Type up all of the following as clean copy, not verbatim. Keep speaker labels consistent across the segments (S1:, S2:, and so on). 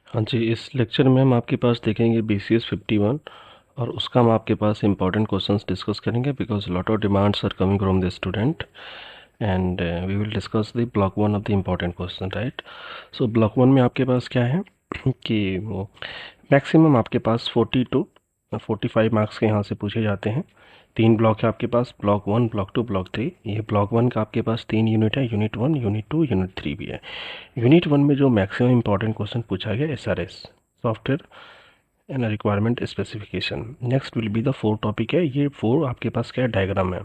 S1: हाँ जी, इस लेक्चर में हम आपके पास देखेंगे BCS 51 और उसका हम आपके पास इंपॉर्टेंट क्वेश्चंस डिस्कस करेंगे because lot of demands are coming from the student and we will discuss the block one of the important question, right. So block one में आपके पास क्या है कि वो मैक्सिमम आपके पास 45 मार्क्स के यहाँ से पूछे जाते हैं। तीन ब्लॉक है आपके पास, block one, block two, block three. ये ब्लॉक वन का आपके पास तीन यूनिट है, unit one, unit two, unit three भी है। यूनिट वन में जो मैक्सिमम इंपॉर्टेंट क्वेश्चन पूछा गया SRS, software and requirement specification. Next will be the four topic है, ये फोर आपके पास क्या डायग्राम है।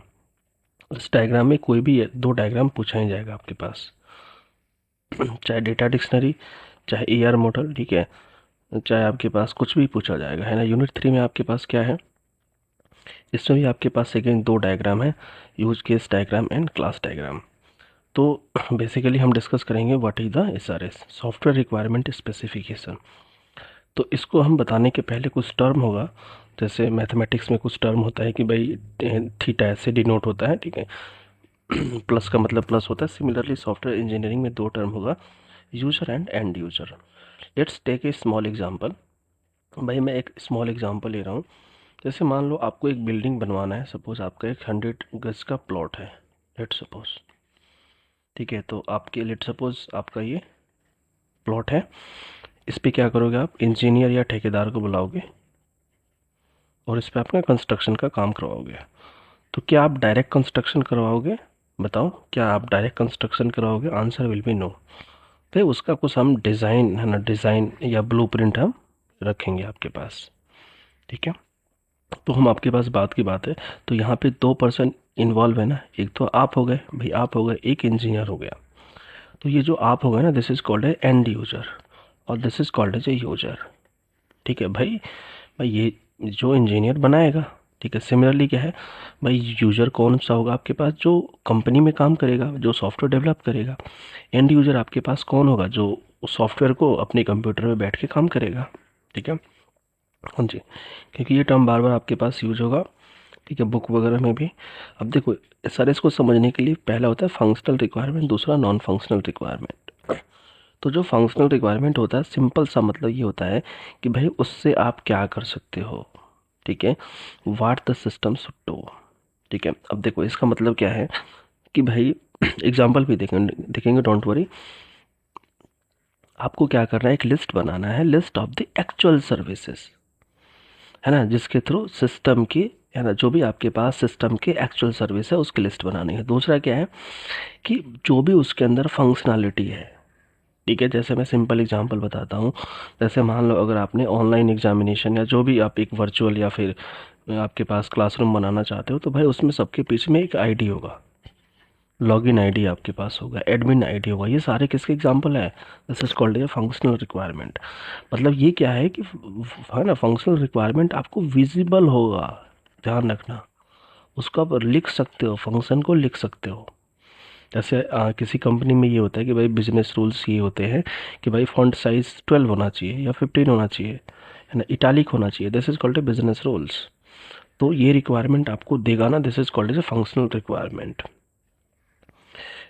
S1: इस डायग्राम में कोई भी दो डायग्राम पूछा ही जाएगा आपके पास चाहे डेटा डिक्शनरी, चाहे AR मॉडल, ठीक है, चाहे आपके पास कुछ भी पूछा जाएगा, है ना। यूनिट थ्री में आपके पास क्या है, इसमें भी आपके पास सेकेंड दो डायग्राम है, use case diagram and class diagram. तो बेसिकली हम डिस्कस करेंगे what is the SRS, software requirement specification. तो इसको हम बताने के पहले कुछ टर्म होगा, जैसे मैथमेटिक्स में कुछ टर्म होता है कि भाई थीटा ऐसे डिनोट होता है, ठीक है। प्लस का मतलब प्लस होता है। सिमिलरली सॉफ्टवेयर इंजीनियरिंग में दो टर्म होगा, user end end user. Let's take a small example. भाई मैं एक स्मॉल एग्जांपल ले रहा हूँ। जैसे मान लो आपको एक बिल्डिंग बनवाना है, सपोज आपका एक 100 गज का प्लॉट है, लेट सपोज, ठीक है। तो आपके लेट सपोज आपका ये प्लॉट है, इस पे क्या करोगे आप, इंजीनियर या ठेकेदार को बुलाओगे और इस पे अपना कंस्ट्रक्शन का काम करवाओगे। तो क्या आप डायरेक्ट कंस्ट्रक्शन करवाओगे, बताओ, क्या आप डायरेक्ट कंस्ट्रक्शन करवाओगे? Answer will be no. तो उसका कुछ हम डिज़ाइन, है ना, डिज़ाइन या ब्लूप्रिंट हम रखेंगे आपके पास, ठीक है। तो हम आपके पास बात की बात है, तो यहाँ पे दो पर्सन इन्वॉल्व है ना, एक तो आप हो गए भाई, आप हो गए, एक इंजीनियर हो गया। तो ये जो आप हो गए ना, this is called a end user और this is called as a user, ठीक है भाई। भाई ये जो इंजीनियर बनाएगा, ठीक है। सिमिलरली क्या है भाई, यूजर कौन सा होगा आपके पास, जो कंपनी में काम करेगा, जो सॉफ्टवेयर डेवलप करेगा। एंड यूजर आपके पास कौन होगा, जो सॉफ्टवेयर को अपने कंप्यूटर में बैठ के काम करेगा, ठीक है। हाँ जी, क्योंकि ये टर्म बार बार आपके पास यूज होगा, ठीक है, बुक वगैरह में भी। अब देखो, सर इसको समझने के लिए पहला होता है फंक्शनल रिक्वायरमेंट, दूसरा नॉन फंक्शनल रिक्वायरमेंट। तो जो फंक्शनल रिक्वायरमेंट होता है, सिंपल सा मतलब ये होता है कि भाई उससे आप क्या कर सकते हो, ठीक है, what the system should do, ठीक है। अब देखो इसका मतलब क्या है कि भाई एग्जाम्पल भी देखेंगे देखेंगे, डोंट वरी। आपको क्या करना है, एक लिस्ट बनाना है, list of the actual services, है ना, जिसके थ्रू सिस्टम की, है ना, जो भी आपके पास सिस्टम के एक्चुअल सर्विस है उसकी लिस्ट बनानी है। दूसरा क्या है कि जो भी उसके अंदर फंक्शनैलिटी है, ठीक है। जैसे मैं सिंपल एग्जांपल बताता हूँ, जैसे मान लो अगर आपने ऑनलाइन एग्जामिनेशन या जो भी आप एक वर्चुअल या फिर आपके पास क्लासरूम बनाना चाहते हो, तो भाई उसमें सबके पीछे में एक आईडी होगा, लॉगिन आईडी आपके पास होगा, एडमिन आईडी होगा। ये सारे किसके एग्जांपल है, this is called A functional requirement. मतलब ये क्या है कि है ना, फंक्शनल रिक्वायरमेंट आपको विजिबल होगा, ध्यान रखना। उसको आप लिख सकते हो, फंक्शन को लिख सकते हो। जैसे किसी कंपनी में ये होता है कि भाई बिजनेस रूल्स ये होते हैं कि भाई फॉन्ट साइज 12 होना चाहिए या 15 होना चाहिए, है ना, इटालिक होना चाहिए, this is called a business rules. तो ये रिक्वायरमेंट आपको देगा ना, this is called as a functional requirement.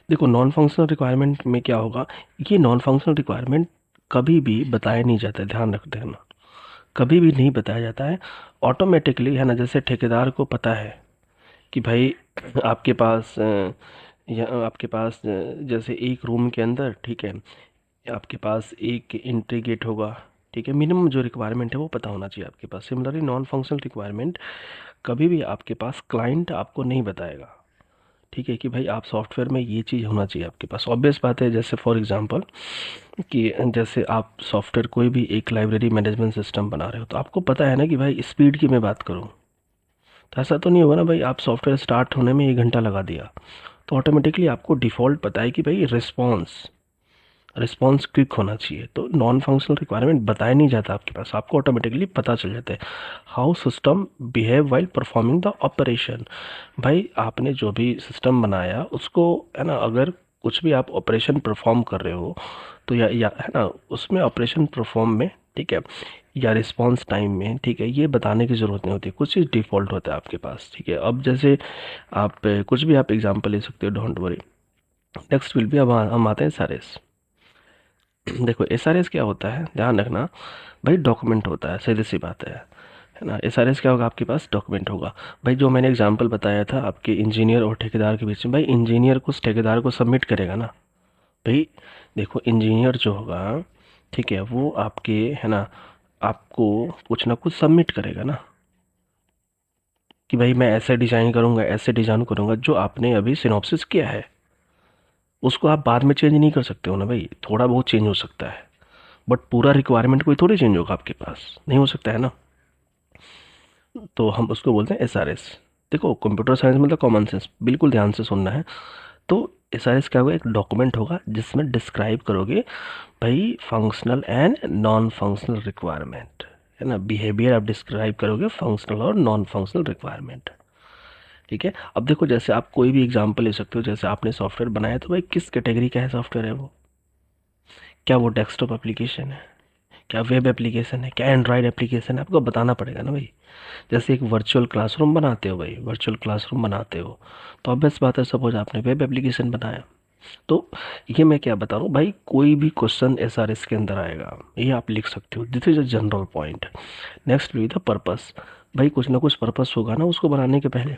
S1: देखो नॉन फंक्शनल रिक्वायरमेंट में क्या होगा, ये नॉन फंक्शनल रिक्वायरमेंट कभी भी बताया नहीं जाता है, ध्यान रख देना, कभी भी नहीं बताया जाता है। ऑटोमेटिकली, है ना, जैसे ठेकेदार को पता है कि भाई आपके पास या आपके पास जैसे एक रूम के अंदर, ठीक है, आपके पास एक एंट्री गेट होगा, ठीक है। मिनिमम जो रिक्वायरमेंट है वो पता होना चाहिए आपके पास। सिमिलरली नॉन फंक्शनल रिक्वायरमेंट कभी भी आपके पास क्लाइंट आपको नहीं बताएगा, ठीक है, कि भाई आप सॉफ्टवेयर में ये चीज़ होना चाहिए आपके पास। ऑब्वियस बात है, जैसे फॉर एग्जांपल कि जैसे आप सॉफ्टवेयर कोई भी एक लाइब्रेरी मैनेजमेंट सिस्टम बना रहे हो, तो आपको पता है ना कि भाई स्पीड की मैं बात करूँ, तो ऐसा तो नहीं होगा ना भाई आप सॉफ्टवेयर स्टार्ट होने में 1 घंटा लगा दिया, तो ऑटोमेटिकली आपको डिफ़ॉल्ट पता है कि भाई रिस्पॉन्स रिस्पॉन्स क्विक होना चाहिए। तो नॉन फंक्शनल रिक्वायरमेंट बताया नहीं जाता आपके पास, आपको ऑटोमेटिकली पता चल जाता है how system behave while performing the operation. भाई आपने जो भी सिस्टम बनाया उसको, है ना, अगर कुछ भी आप ऑपरेशन परफॉर्म कर रहे हो, तो या है ना, उसमें ऑपरेशन परफॉर्म में, ठीक है, या रिस्पॉन्स टाइम में, ठीक है, ये बताने की ज़रूरत नहीं होती, कुछ चीज़ डिफ़ॉल्ट होता है आपके पास, ठीक है। अब जैसे आप कुछ भी आप एग्जांपल ले सकते हो, डोंट वरी। नेक्स्ट विल भी, अब हम आते हैं सारे। देखो एसआरएस क्या होता है, ध्यान रखना भाई, डॉक्यूमेंट होता है, सीधी सी बात है ना। एसआरएस क्या होगा, आपके पास डॉक्यूमेंट होगा। भाई जो मैंने एग्जांपल बताया था आपके इंजीनियर और ठेकेदार के बीच में, भाई इंजीनियर कुछ ठेकेदार को सबमिट करेगा ना। भाई देखो इंजीनियर जो होगा, ठीक है, वो आपके, है ना, आपको कुछ ना कुछ सबमिट करेगा ना, कि भाई मैं ऐसे डिजाइन करूंगा, ऐसे डिजाइन करूंगा, जो आपने अभी सिनॉप्सिस किया है उसको आप बाद में चेंज नहीं कर सकते हो ना भाई, थोड़ा बहुत चेंज हो सकता है, बट पूरा रिक्वायरमेंट कोई थोड़ी चेंज होगा आपके पास, नहीं हो सकता है ना। तो हम उसको बोलते हैं एसआरएस। देखो कंप्यूटर साइंस मतलब कॉमन सेंस, बिल्कुल ध्यान से सुनना है। तो एसआरएस क्या होगा, एक डॉक्यूमेंट होगा जिसमें डिस्क्राइब करोगे भाई functional and non functional requirement, है ना, बिहेवियर आप डिस्क्राइब करोगे फंक्शनल और नॉन फंक्शनल रिक्वायरमेंट। ठीक है, अब देखो जैसे आप कोई भी एग्जांपल ले सकते हो, जैसे आपने सॉफ्टवेयर बनाया तो भाई किस कैटेगरी का है सॉफ्टवेयर है वो, क्या वो डेस्कटॉप एप्लीकेशन है, क्या वेब एप्लीकेशन है, क्या एंड्रॉयड एप्लीकेशन है, आपको बताना पड़ेगा ना भाई। जैसे एक वर्चुअल क्लासरूम बनाते हो भाई, वर्चुअल क्लासरूम बनाते हो, तो ऑब्वियस बात है, सपोज आपने वेब एप्लीकेशन बनाया, तो ये मैं क्या बता रहा हूँ भाई, कोई भी क्वेश्चन एसआरएस के अंदर आएगा, ये आप लिख सकते हो, this is a general point. Next will be the purpose. भाई कुछ ना कुछ पर्पस होगा ना उसको बनाने के पहले।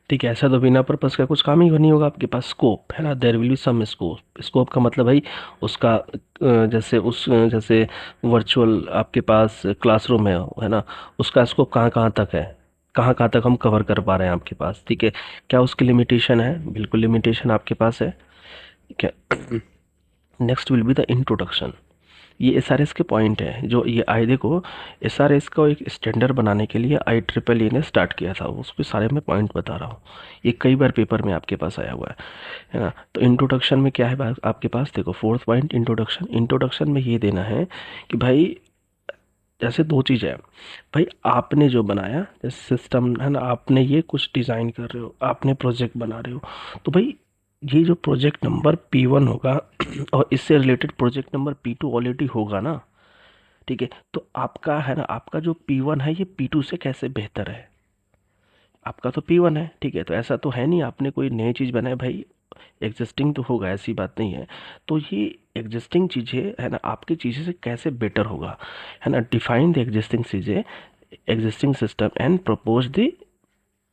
S1: ठीक है, ऐसा तो बिना पर्पस का कुछ काम ही नहीं होगा। आपके पास स्कोप है ना, there will be some scope. Scope का मतलब भाई उसका जैसे जैसे वर्चुअल आपके पास क्लासरूम है ना, उसका स्कोप कहाँ कहाँ तक है, कहाँ कहाँ तक हम कवर कर पा रहे हैं आपके पास। ठीक है, क्या उसकी लिमिटेशन है, बिल्कुल लिमिटेशन आपके पास है। ठीक है। Next will be the introduction. ये एसआरएस के पॉइंट है, जो ये आई देखो, एसआरएस को एक स्टैंडर्ड बनाने के लिए IEEE ने स्टार्ट किया था, उस पे सारे मैं पॉइंट बता रहा हूँ। ये कई बार पेपर में आपके पास आया हुआ है ना। तो इंट्रोडक्शन में क्या है आपके पास, देखो फोर्थ पॉइंट इंट्रोडक्शन। इंट्रोडक्शन में ये देना है कि भाई जैसे दो चीज़ है, भाई आपने जो बनाया जैसे सिस्टम है ना, आपने ये कुछ डिज़ाइन कर रहे हो, आपने प्रोजेक्ट बना रहे हो, तो भाई ये जो प्रोजेक्ट नंबर P1 होगा और इससे related project number P2 already होगा ना। ठीक है, तो आपका है ना, आपका जो P1 है ये P2 से कैसे बेहतर है। आपका तो P1 है, ठीक है, तो ऐसा तो है नहीं आपने कोई नई चीज़ बनाई भाई, एग्जिस्टिंग तो होगा, ऐसी बात नहीं है। तो ये एग्जिस्टिंग चीज़ें है ना, आपकी चीज़ें से कैसे बेटर होगा, है ना, डिफाइन द एग्जिस्टिंग चीज़ें, existing system and propose the,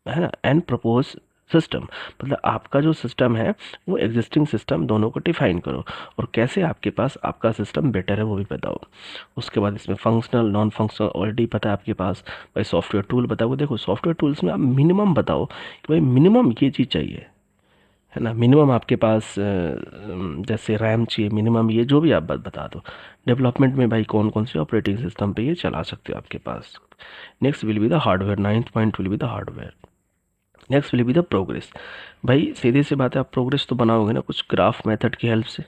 S1: है ना, एंड प्रपोज सिस्टम, मतलब आपका जो सिस्टम है वो एग्जिस्टिंग सिस्टम दोनों को डिफाइन करो, और कैसे आपके पास आपका सिस्टम बेटर है वो भी बताओ। उसके बाद इसमें फंक्शनल नॉन फंक्शनल ऑलरेडी पता है आपके पास। भाई सॉफ्टवेयर टूल बताओ, देखो सॉफ्टवेयर टूल्स में आप मिनिमम बताओ कि भाई मिनिमम ये चीज़ चाहिए, है ना, मिनिमम आपके पास जैसे रैम चाहिए मिनिमम, ये जो भी आप बात बता दो। डेवलपमेंट में भाई कौन कौन से ऑपरेटिंग सिस्टम पे ये चला सकते हो आपके पास। Next will be the hardware, ninth point will be the hardware. Next will be the progress. भाई सीधी सी बात है, आप प्रोग्रेस तो बनाओगे ना कुछ ग्राफ मेथड की हेल्प से,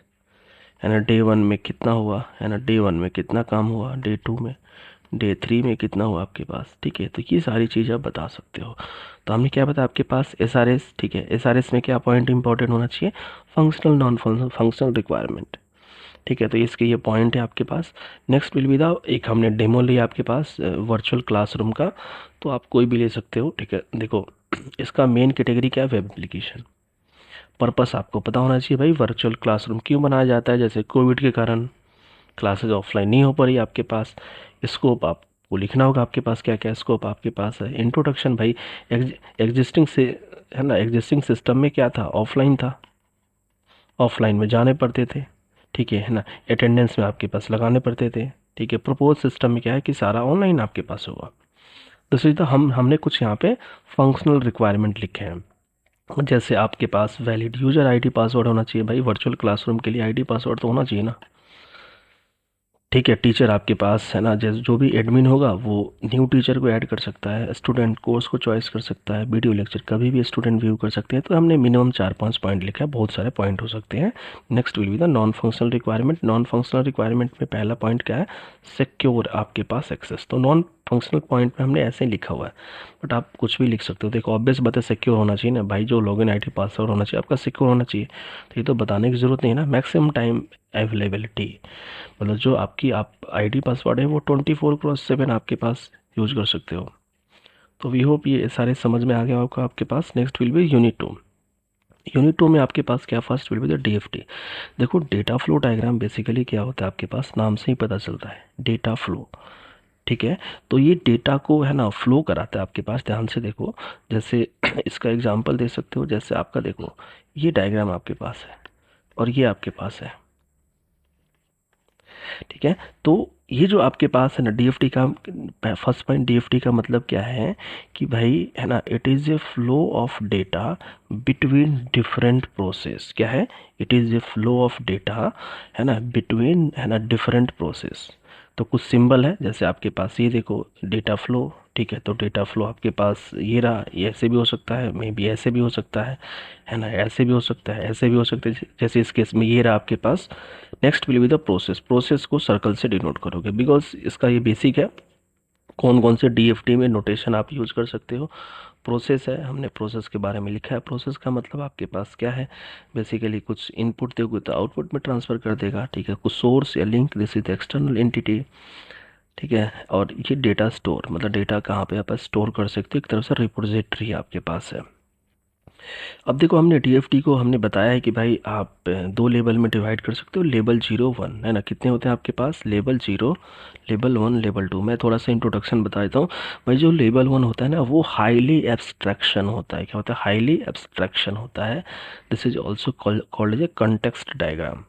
S1: है ना, डे 1 में कितना हुआ, है ना, डे 1 में कितना काम हुआ, डे 2 में, डे 3 में कितना हुआ आपके पास। ठीक है, तो ये सारी चीज़ आप बता सकते हो। तो हमने क्या बताया आपके पास एसआरएस। ठीक है, एसआरएस में क्या पॉइंट इंपॉर्टेंट होना चाहिए, फंक्शनल नॉन फंक्शनल रिक्वायरमेंट। ठीक है, तो इसके ये पॉइंट है आपके पास। नेक्स्ट विल बी द, एक हमने डेमो लिया आपके पास वर्चुअल क्लासरूम का, तो आप कोई भी ले सकते हो। ठीक है, देखो इसका मेन कैटेगरी क्या है, वेब एप्लीकेशन। पर्पस आपको पता होना चाहिए भाई, वर्चुअल क्लासरूम क्यों बनाया जाता है, जैसे कोविड के कारण क्लासेस ऑफलाइन नहीं हो पा रही आपके पास। स्कोप आपको लिखना होगा, आपके पास क्या क्या स्कोप आपके पास है। इंट्रोडक्शन भाई एग्जिस्टिंग से, है ना, एग्जिस्टिंग सिस्टम में क्या था, ऑफलाइन था, ऑफलाइन में जाने पड़ते थे। ठीक है ना, अटेंडेंस में आपके पास लगाने पड़ते थे। ठीक है, प्रपोज सिस्टम में क्या है कि सारा ऑनलाइन आपके पास होगा। दूसरी तो हमने कुछ यहाँ पे फंक्शनल रिक्वायरमेंट लिखे हैं, जैसे आपके पास वैलिड यूजर आईडी पासवर्ड होना चाहिए। भाई वर्चुअल क्लासरूम के लिए आईडी पासवर्ड तो होना चाहिए ना। ठीक है, टीचर आपके पास है ना, जैसे जो भी एडमिन होगा वो न्यू टीचर को ऐड कर सकता है, स्टूडेंट कोर्स को चॉइस कर सकता है, वीडियो लेक्चर कभी भी स्टूडेंट व्यू कर सकते हैं। तो हमने मिनिमम 4-5 पॉइंट लिखा है, बहुत सारे पॉइंट हो सकते हैं। Next will be the non functional requirement. Non functional requirement में पहला पॉइंट क्या है, सिक्योर आपके पास एक्सेस। तो नॉन फंक्शनल पॉइंट में हमने ऐसे ही लिखा हुआ है, बट आप कुछ भी लिख सकते हो। देखो ऑब्वियस बात है, सिक्योर होना चाहिए ना भाई, जो लॉगिन आईडी पासवर्ड होना चाहिए आपका सिक्योर होना चाहिए, तो ये तो बताने की ज़रूरत नहीं है ना। मैक्सिमम टाइम अवेलेबिलिटी, मतलब जो आपकी आप आईडी पासवर्ड है वो 24/7 आपके पास यूज कर सकते हो। तो वी होप ये सारे समझ में आ गया आपको आपके पास। Next will be unit 2। Unit 2 में आपके पास क्या first will be the DFT. देखो डेटा फ्लो डायग्राम बेसिकली क्या होता है आपके पास, नाम से ही पता चलता है डेटा फ्लो। ठीक है, तो ये डेटा को है ना फ्लो कराता है आपके पास, ध्यान से देखो। जैसे इसका एग्जांपल दे सकते हो, जैसे आपका देखो ये डायग्राम आपके पास है और ये आपके पास है। ठीक है, तो ये जो आपके पास है ना डीएफटी का फर्स्ट पॉइंट, डीएफटी का मतलब क्या है कि भाई है ना it is a flow of data between different process. क्या है, it is a flow of data है ना बिटवीन है ना डिफरेंट प्रोसेस। तो कुछ सिंबल है, जैसे आपके पास ये देखो डेटा फ्लो। ठीक है, तो डेटा फ्लो आपके पास ये रहा, ये ऐसे भी हो सकता है, मे बी ऐसे भी हो सकता है ना, ऐसे भी हो सकता है, ऐसे भी हो सकता है, जैसे इस केस में ये रहा आपके पास। Next will be the process, process को सर्कल से डिनोट करोगे बिकॉज इसका ये बेसिक है। कौन कौन से डीएफटी में नोटेशन आप यूज कर सकते हो। प्रोसेस है, हमने प्रोसेस के बारे में लिखा है। प्रोसेस का मतलब आपके पास क्या है, बेसिकली कुछ इनपुट दोगे तो आउटपुट में ट्रांसफर कर देगा। ठीक है, कुछ सोर्स या link, this is external entity. ठीक है, और ये डेटा स्टोर मतलब डेटा कहाँ पे आप स्टोर कर सकते हो, एक तरफ से रिपोजिटरी आपके पास है। अब देखो हमने डीएफटी को हमने बताया है कि भाई आप दो लेवल में डिवाइड कर सकते हो, लेवल 0 1 है ना। कितने होते हैं आपके पास, लेवल 0, लेवल 1, लेवल 2। मैं थोड़ा सा इंट्रोडक्शन बता देता हूँ। भाई जो लेवल 1 होता है ना वो हाईली एब्स्ट्रैक्शन होता है। क्या होता है, हाईली एब्स्ट्रैक्शन होता है। This is also called as a context diagram.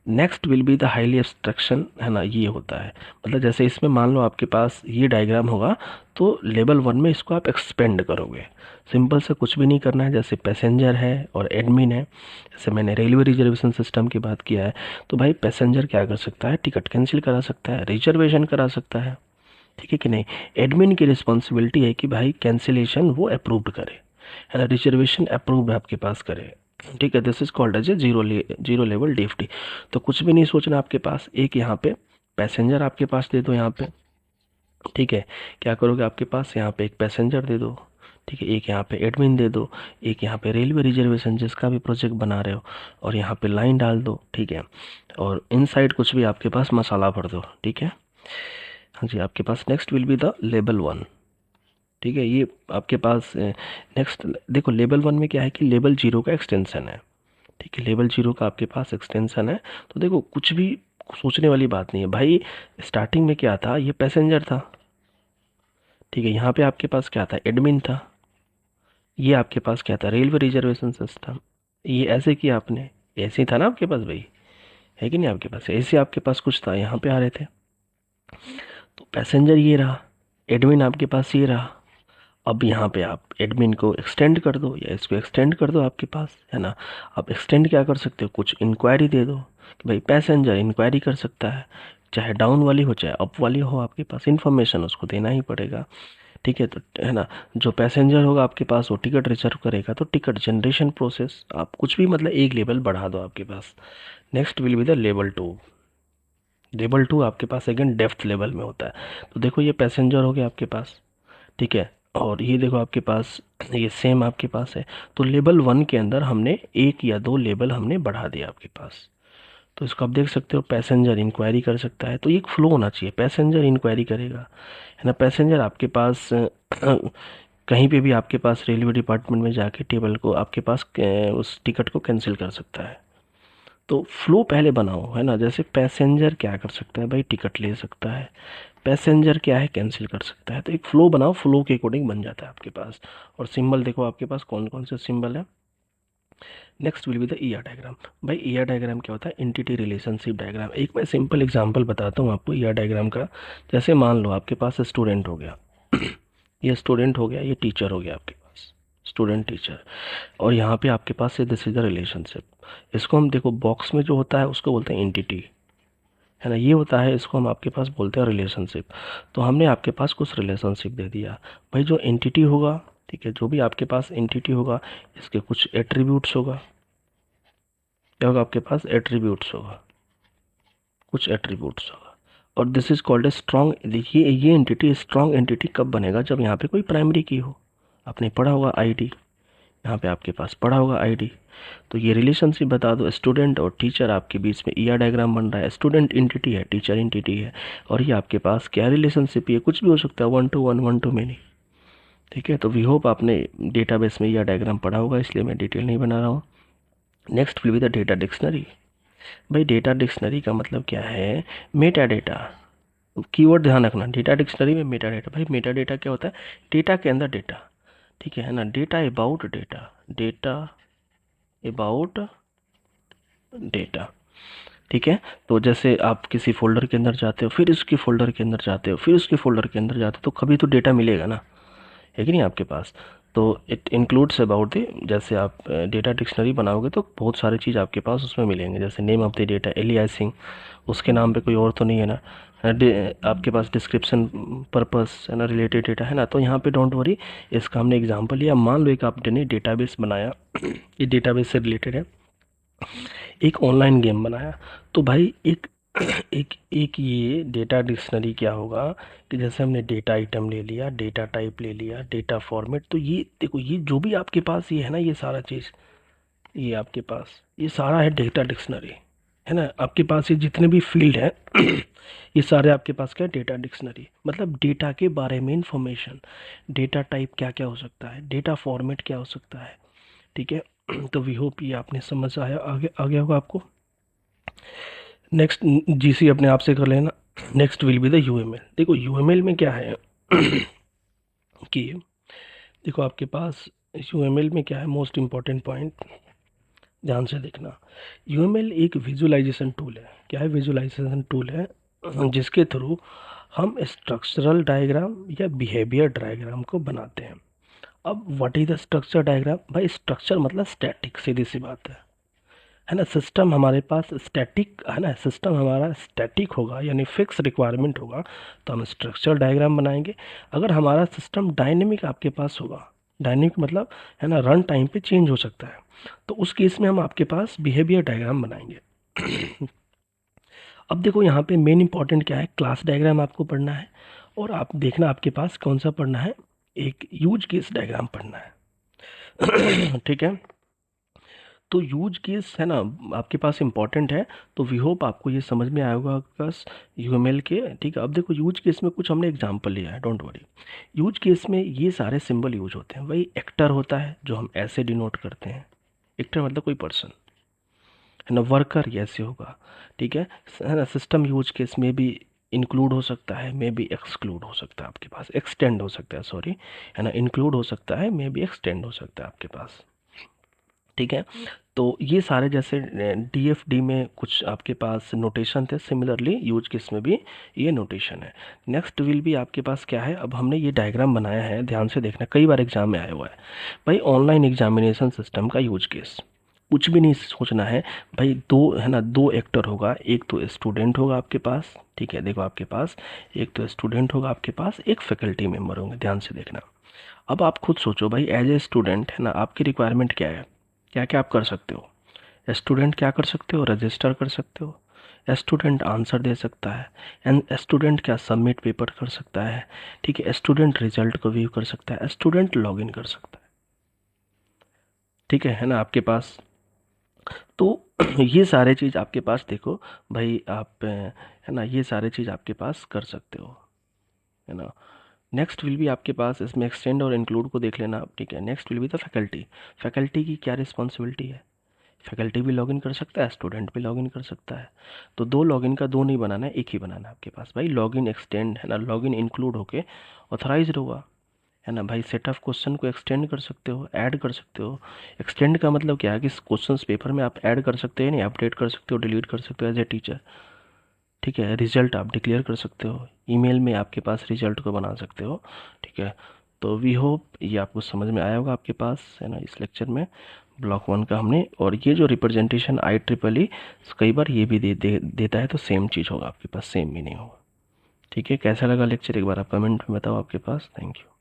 S1: Next will be the highly abstraction है ना, ये होता है मतलब जैसे इसमें मान लो आपके पास ये डायग्राम होगा, तो लेवल 1 में इसको आप एक्सपेंड करोगे। सिंपल से कुछ भी नहीं करना है, जैसे पैसेंजर है और एडमिन है। जैसे मैंने रेलवे रिजर्वेशन सिस्टम की बात किया है, तो भाई पैसेंजर क्या कर सकता है, टिकट कैंसिल करा सकता है, रिजर्वेशन करा सकता है। ठीक है कि नहीं। एडमिन की रिस्पॉन्सिबिलिटी है कि भाई कैंसिलेशन वो अप्रूव्ड करे, है ना, रिजर्वेशन अप्रूव्ड आपके पास करे। ठीक है, this is called as a zero level DFT. तो कुछ भी नहीं सोचना आपके पास, एक यहाँ पे पैसेंजर आपके पास दे दो यहाँ पे। ठीक है, क्या करोगे आपके पास यहाँ पे एक पैसेंजर दे दो। ठीक है, एक यहाँ पे एडमिन दे दो, एक यहाँ पे रेलवे रिजर्वेशन जिसका भी प्रोजेक्ट बना रहे हो, और यहाँ पे लाइन डाल दो। ठीक है, और इनसाइड कुछ भी आपके पास मसाला भर दो। ठीक है, हाँ जी, आपके पास next will be the level 1। ठीक है, ये आपके पास नेक्स्ट देखो लेवल 1 में क्या है कि लेवल 0 का एक्सटेंशन है। ठीक है, लेवल 0 का आपके पास एक्सटेंशन है। तो देखो कुछ भी सोचने वाली बात नहीं है भाई। स्टार्टिंग में क्या था, ये पैसेंजर था। ठीक है, यहाँ पे आपके पास क्या था, एडमिन था। ये आपके पास क्या था, रेलवे रिजर्वेशन सिस्टम। ये ऐसे किया आपने, ऐसे ही था ना आपके पास भाई, है कि नहीं, आपके पास ऐसे आपके पास कुछ था, यहाँ पे आ रहे थे। तो पैसेंजर ये रहा, एडमिन आपके पास ये रहा। अब यहाँ पे आप एडमिन को एक्सटेंड कर दो या इसको एक्सटेंड कर दो आपके पास, है ना। आप एक्सटेंड क्या कर सकते हो, कुछ इंक्वायरी दे दो कि भाई पैसेंजर इंक्वायरी कर सकता है, चाहे डाउन वाली हो चाहे अप वाली हो, आपके पास इंफॉर्मेशन उसको देना ही पड़ेगा। ठीक है, तो है ना, जो पैसेंजर होगा आपके पास वो टिकट रिजर्व करेगा, तो टिकट जनरेशन प्रोसेस आप कुछ भी मतलब एक लेवल बढ़ा दो आपके पास। Next will be the level 2। Level 2 आपके पास अगेन डेप्थ लेवल में होता है। तो देखो ये पैसेंजर हो गया आपके पास। ठीक है, और ये देखो आपके पास ये सेम आपके पास है। तो लेवल 1 के अंदर हमने एक या दो लेवल हमने बढ़ा दिया आपके पास। तो इसको आप देख सकते हो, पैसेंजर इंक्वायरी कर सकता है, तो ये एक फ्लो होना चाहिए, पैसेंजर इंक्वायरी करेगा, है ना। पैसेंजर आपके पास कहीं पे भी आपके पास रेलवे डिपार्टमेंट में जाके टेबल को आपके पास उस टिकट को कैंसिल कर सकता है। तो फ्लो पहले बनाओ, है ना। जैसे पैसेंजर क्या कर सकता है भाई, टिकट ले सकता है। पैसेंजर क्या है, कैंसिल कर सकता है। तो एक फ्लो बनाओ, फ्लो के अकॉर्डिंग बन जाता है आपके पास। और सिंबल देखो आपके पास कौन कौन से सिंबल है। Next will be the ER diagram. भाई ईआर डायग्राम क्या होता है, एंटिटी रिलेशनशिप डायग्राम। एक मैं सिंपल एग्जांपल बताता हूँ आपको ईआर डायग्राम का। जैसे मान लो आपके पास स्टूडेंट हो गया ये स्टूडेंट हो गया, ये टीचर हो गया आपके पास, स्टूडेंट टीचर। और यहाँ पे आपके पास है दिस इज द रिलेशनशिप। इसको हम देखो बॉक्स में जो होता है उसको बोलते हैं एंटिटी, है ना। ये होता है, इसको हम आपके पास बोलते हैं रिलेशनशिप। तो हमने आपके पास कुछ रिलेशनशिप दे दिया। भाई जो एंटिटी होगा, ठीक है, जो भी आपके पास एंटिटी होगा इसके कुछ एट्रीब्यूट्स होगा। क्या होगा आपके पास, एट्रीब्यूट्स होगा, कुछ एट्रीब्यूट्स होगा। और this is called a strong. देखिए ये एंटिटी स्ट्रॉन्ग एंटिटी कब बनेगा, जब यहाँ पे कोई प्राइमरी की हो। आपने पढ़ा होगा आईडी, यहाँ पे आपके पास पढ़ा होगा आईडी। तो ये रिलेशनशिप बता दो, स्टूडेंट और टीचर आपके बीच में ईआर डायग्राम बन रहा है। स्टूडेंट एंटिटी है, टीचर एंटिटी है, और ये आपके पास क्या रिलेशनशिप, ये कुछ भी हो सकता है, 1 to 1, 1 to many। ठीक है, तो वी होप आपने डेटाबेस में यह डायग्राम पढ़ा होगा, इसलिए मैं डिटेल नहीं बना रहा हूँ। Next will be the data dictionary. भाई डेटा डिक्शनरी का मतलब क्या है? Meta data. कीवर्ड ध्यान रखना, डेटा डिक्शनरी में मेटा डेटा। भाई मेटा डेटा क्या होता है? डेटा के अंदर डेटा, ठीक है ना? Data about data, data about data, ठीक है। तो जैसे आप किसी फोल्डर के अंदर जाते हो, फिर उसके फोल्डर के अंदर जाते हो, फिर उसके फोल्डर के अंदर जाते हो, तो कभी तो डेटा मिलेगा ना, है कि नहीं आपके पास? तो इट इंक्लूड्स अबाउट द, जैसे आप डेटा डिक्शनरी बनाओगे तो बहुत सारी चीज़ आपके पास उसमें मिलेंगे, जैसे name of the data aliasing, उसके नाम पे कोई और तो नहीं है ना। आपके पास डिस्क्रिप्शन, पर्पस है ना, रिलेटेड डेटा है ना। तो यहाँ पे डोंट वरी, इसका हमने एग्जांपल लिया। मान लो एक आपने डेटाबेस बनाया, ये डेटाबेस से रिलेटेड है, एक ऑनलाइन गेम बनाया। तो भाई एक एक एक ये डेटा डिक्शनरी क्या होगा कि जैसे हमने डेटा आइटम ले लिया, डेटा टाइप ले लिया, डेटा फॉर्मेट, तो ये देखो, ये जो भी आपके पास ये है ना, ये सारा चीज़, ये आपके पास ये सारा है डेटा डिक्शनरी, है ना। आपके पास ये जितने भी फील्ड हैं ये सारे आपके पास क्या है? Data dictionary. मतलब डेटा के बारे में इंफॉर्मेशन, डेटा टाइप क्या क्या हो सकता है, डेटा फॉर्मेट क्या हो सकता है, ठीक है। तो वी होप ये आपने समझ आया, आगे आ गया होगा आपको। नेक्स्ट जीसी अपने आप से कर लेना। Next will be the UML. देखो यूएमएल में क्या है कि देखो आपके पास यूएमएल में क्या है, मोस्ट इम्पॉर्टेंट पॉइंट ध्यान से देखना। यूएमएल एक विजुअलाइजेशन टूल है। क्या है? विजुअलाइजेशन टूल है, जिसके थ्रू हम स्ट्रक्चरल डायग्राम या बिहेवियर डायग्राम को बनाते हैं। अब what is the structure diagram? भाई स्ट्रक्चर मतलब स्टैटिक, सीधी सी बात है ना। सिस्टम हमारे पास स्टैटिक है ना, सिस्टम हमारा स्टैटिक होगा यानी फिक्स रिक्वायरमेंट होगा, तो हम स्ट्रक्चर डायग्राम बनाएंगे। अगर हमारा सिस्टम डायनेमिक आपके पास होगा, डायनेमिक मतलब है ना, रन टाइम पे चेंज हो सकता है, तो उस केस में हम आपके पास बिहेवियर डायग्राम बनाएंगे। अब देखो यहाँ पे मेन इंपॉर्टेंट क्या है, क्लास डायग्राम आपको पढ़ना है, और आप देखना आपके पास कौन सा पढ़ना है, एक यूज केस डायग्राम पढ़ना है। ठीक है, तो यूज केस है ना आपके पास इंपॉर्टेंट है। तो वी होप आपको ये समझ में आया होगा आपके पास यूएमएल के, ठीक है। अब देखो यूज केस में कुछ हमने एग्जांपल लिया है, डोंट वरी। यूज केस में ये सारे सिंबल यूज होते हैं। वही एक्टर होता है जो हम ऐसे डिनोट करते हैं, एक्टर मतलब कोई पर्सन, है ना। वर्कर ये ऐसे होगा, ठीक है ना। सिस्टम यूज केस में भी इंक्लूड हो सकता है, मे बी एक्सक्लूड हो सकता है आपके पास, एक्सटेंड हो सकता है, सॉरी, है ना। इंक्लूड हो सकता है, मे बी एक्सटेंड हो सकता है आपके पास, ठीक है। तो ये सारे जैसे डीएफडी में कुछ आपके पास नोटेशन थे, सिमिलरली यूज केस में भी ये नोटेशन है। नेक्स्ट विल भी आपके पास क्या है, अब हमने ये डायग्राम बनाया है, ध्यान से देखना, कई बार एग्जाम में आया हुआ है। भाई ऑनलाइन एग्जामिनेशन सिस्टम का यूज केस, कुछ भी नहीं सोचना है भाई। दो है ना, दो एक्टर होगा, एक तो स्टूडेंट होगा आपके पास, ठीक है। देखो आपके पास एक तो स्टूडेंट होगा आपके पास, एक फैकल्टी मेम्बर होंगे, ध्यान से देखना। अब आप खुद सोचो भाई, एज ए स्टूडेंट है ना, आपकी रिक्वायरमेंट क्या है, क्या क्या आप कर सकते हो? स्टूडेंट क्या कर सकते हो? रजिस्टर कर सकते हो, स्टूडेंट आंसर दे सकता है, एंड स्टूडेंट क्या सबमिट पेपर कर सकता है, ठीक है। स्टूडेंट रिजल्ट को व्यू कर सकता है, स्टूडेंट लॉगिन कर सकता है, ठीक है ना आपके पास। तो ये सारे चीज़ आपके पास देखो भाई, आप है ना, ये सारे चीज़ आपके पास कर सकते हो, है ना। नेक्स्ट विल भी आपके पास इसमें एक्सटेंड और इंक्लूड को देख लेना आप, ठीक है। नेक्स्ट विल भी द फैकल्टी। फैकल्टी की क्या रिस्पॉन्सिबिलिटी है? फैकल्टी भी लॉगिन कर सकता है, स्टूडेंट भी लॉगिन कर सकता है। तो दो लॉगिन का दो नहीं बनाना है, एक ही बनाना है आपके पास। भाई लॉगिन एक्सटेंड है ना, लॉगिन इंक्लूड होके ऑथराइज्ड होगा, है ना। भाई सेट ऑफ क्वेश्चन को एक्सटेंड कर सकते हो, ऐड कर सकते हो। एक्सटेंड का मतलब क्या है कि क्वेश्चंस पेपर में आप ऐड कर सकते हैं, नहीं अपडेट कर सकते हो, डिलीट कर सकते हो एज ए टीचर, ठीक है। रिजल्ट आप डिक्लेयर कर सकते हो, ईमेल में आपके पास रिजल्ट को बना सकते हो, ठीक है। तो वी होप ये आपको समझ में आया होगा आपके पास, है ना, इस लेक्चर में ब्लॉक वन का हमने। और ये जो रिप्रेजेंटेशन आई ट्रिपल ई कई बार ये भी देता है, तो सेम चीज़ होगा आपके पास, सेम मीनिंग होगा, ठीक है। कैसा लगा लेक्चर, एक बार आप कमेंट में बताओ आपके पास। Thank you.